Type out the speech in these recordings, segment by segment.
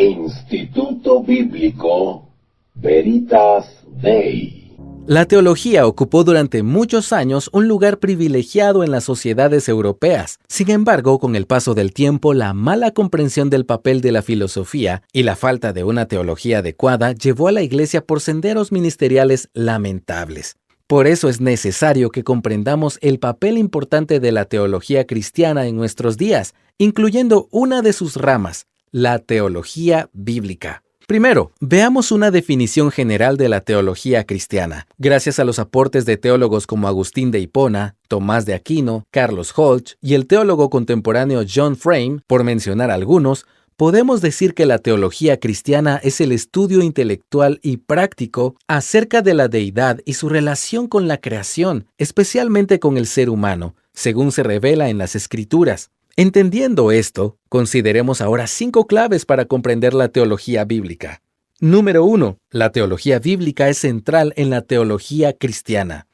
Instituto Bíblico Veritas Dei. La teología ocupó durante muchos años un lugar privilegiado en las sociedades europeas. Sin embargo, con el paso del tiempo, la mala comprensión del papel de la filosofía y la falta de una teología adecuada llevó a la Iglesia por senderos ministeriales lamentables. Por eso es necesario que comprendamos el papel importante de la teología cristiana en nuestros días, incluyendo una de sus ramas, la teología bíblica. Primero, veamos una definición general de la teología cristiana. Gracias a los aportes de teólogos como Agustín de Hipona, Tomás de Aquino, Carlos Holsch y el teólogo contemporáneo John Frame, por mencionar algunos, podemos decir que la teología cristiana es el estudio intelectual y práctico acerca de la deidad y su relación con la creación, especialmente con el ser humano, según se revela en las Escrituras. Entendiendo esto, consideremos ahora 5 claves para comprender la teología bíblica. Número 1. La teología bíblica es central en la teología cristiana.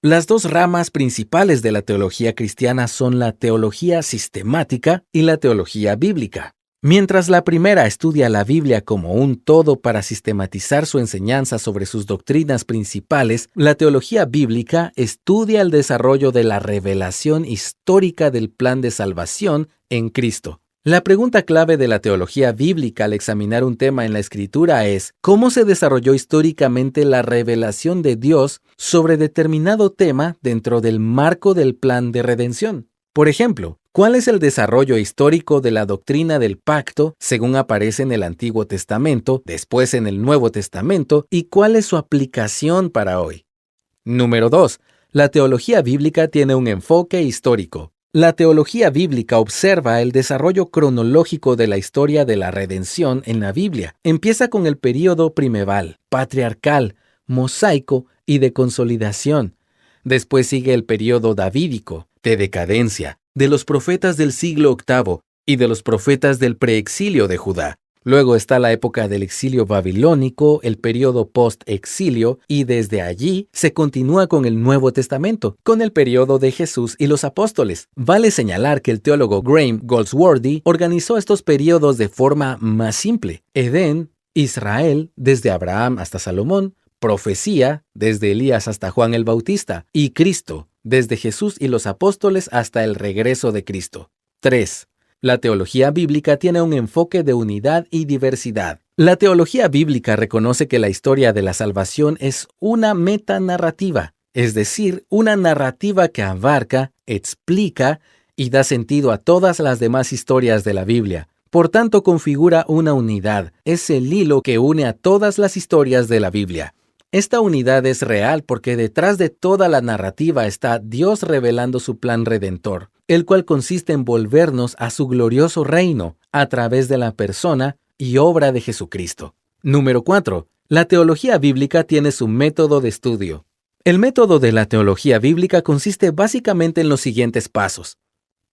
Las 2 ramas principales de la teología cristiana son la teología sistemática y la teología bíblica. Mientras la primera estudia la Biblia como un todo para sistematizar su enseñanza sobre sus doctrinas principales, la teología bíblica estudia el desarrollo de la revelación histórica del plan de salvación en Cristo. La pregunta clave de la teología bíblica al examinar un tema en la Escritura es: ¿cómo se desarrolló históricamente la revelación de Dios sobre determinado tema dentro del marco del plan de redención? Por ejemplo, ¿cuál es el desarrollo histórico de la doctrina del pacto según aparece en el Antiguo Testamento, después en el Nuevo Testamento, y cuál es su aplicación para hoy? Número 2. La teología bíblica tiene un enfoque histórico. La teología bíblica observa el desarrollo cronológico de la historia de la redención en la Biblia. Empieza con el período primeval, patriarcal, mosaico y de consolidación. Después sigue el período davídico, de decadencia, de los profetas del siglo VIII y de los profetas del preexilio de Judá. Luego está la época del exilio babilónico, el período post-exilio, y desde allí se continúa con el Nuevo Testamento, con el período de Jesús y los apóstoles. Vale señalar que el teólogo Graham Goldsworthy organizó estos períodos de forma más simple. Edén, Israel, desde Abraham hasta Salomón, profecía, desde Elías hasta Juan el Bautista, y Cristo, desde Jesús y los apóstoles hasta el regreso de Cristo. 3. La teología bíblica tiene un enfoque de unidad y diversidad. La teología bíblica reconoce que la historia de la salvación es una metanarrativa, es decir, una narrativa que abarca, explica y da sentido a todas las demás historias de la Biblia. Por tanto, configura una unidad, es el hilo que une a todas las historias de la Biblia. Esta unidad es real porque detrás de toda la narrativa está Dios revelando su plan redentor, el cual consiste en volvernos a su glorioso reino a través de la persona y obra de Jesucristo. Número 4. La teología bíblica tiene su método de estudio. El método de la teología bíblica consiste básicamente en los siguientes pasos.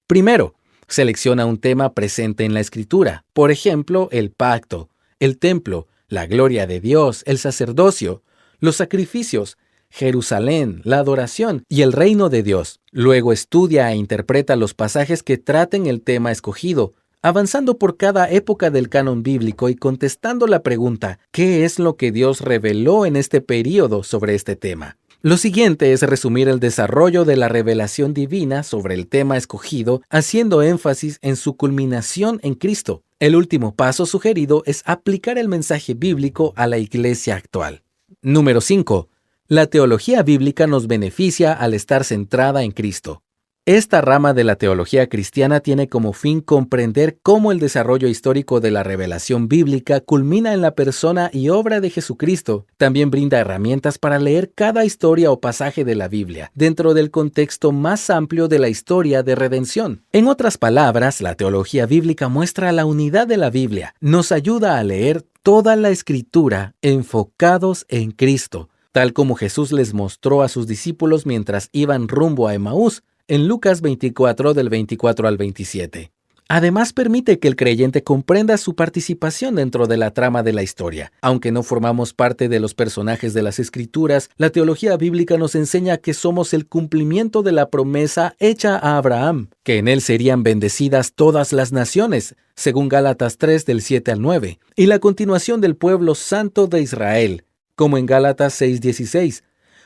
Primero, selecciona un tema presente en la Escritura, por ejemplo, el pacto, el templo, la gloria de Dios, el sacerdocio, los sacrificios, Jerusalén, la adoración y el reino de Dios. Luego estudia e interpreta los pasajes que traten el tema escogido, avanzando por cada época del canon bíblico y contestando la pregunta: ¿qué es lo que Dios reveló en este período sobre este tema? Lo siguiente es resumir el desarrollo de la revelación divina sobre el tema escogido, haciendo énfasis en su culminación en Cristo. El último paso sugerido es aplicar el mensaje bíblico a la iglesia actual. Número 5. La teología bíblica nos beneficia al estar centrada en Cristo. Esta rama de la teología cristiana tiene como fin comprender cómo el desarrollo histórico de la revelación bíblica culmina en la persona y obra de Jesucristo. También brinda herramientas para leer cada historia o pasaje de la Biblia dentro del contexto más amplio de la historia de redención. En otras palabras, la teología bíblica muestra la unidad de la Biblia. Nos ayuda a leer toda la Escritura enfocados en Cristo, tal como Jesús les mostró a sus discípulos mientras iban rumbo a Emaús, en Lucas 24 del 24 al 27. Además, permite que el creyente comprenda su participación dentro de la trama de la historia. Aunque no formamos parte de los personajes de las Escrituras, la teología bíblica nos enseña que somos el cumplimiento de la promesa hecha a Abraham, que en él serían bendecidas todas las naciones, según Gálatas 3 del 7 al 9, y la continuación del pueblo santo de Israel, como en Gálatas 6:16.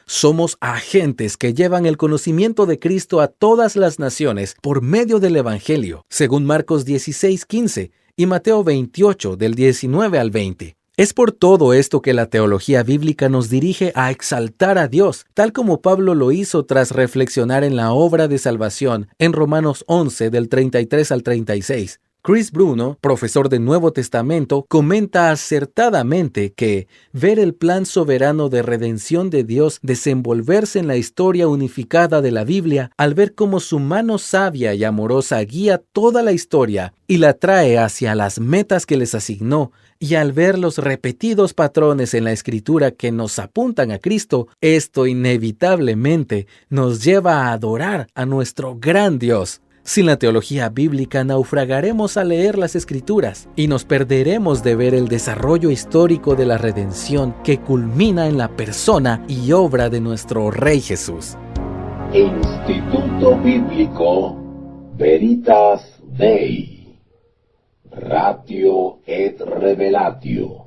Somos agentes que llevan el conocimiento de Cristo a todas las naciones por medio del Evangelio, según Marcos 16:15 y Mateo 28 del 19 al 20. Es por todo esto que la teología bíblica nos dirige a exaltar a Dios, tal como Pablo lo hizo tras reflexionar en la obra de salvación en Romanos 11 del 33 al 36. Chris Bruno, profesor del Nuevo Testamento, comenta acertadamente que ver el plan soberano de redención de Dios desenvolverse en la historia unificada de la Biblia, al ver cómo su mano sabia y amorosa guía toda la historia y la trae hacia las metas que les asignó, y al ver los repetidos patrones en la Escritura que nos apuntan a Cristo, esto inevitablemente nos lleva a adorar a nuestro gran Dios. Sin la teología bíblica naufragaremos al leer las Escrituras y nos perderemos de ver el desarrollo histórico de la redención que culmina en la persona y obra de nuestro Rey Jesús. Instituto Bíblico Veritas Dei, Ratio et Revelatio.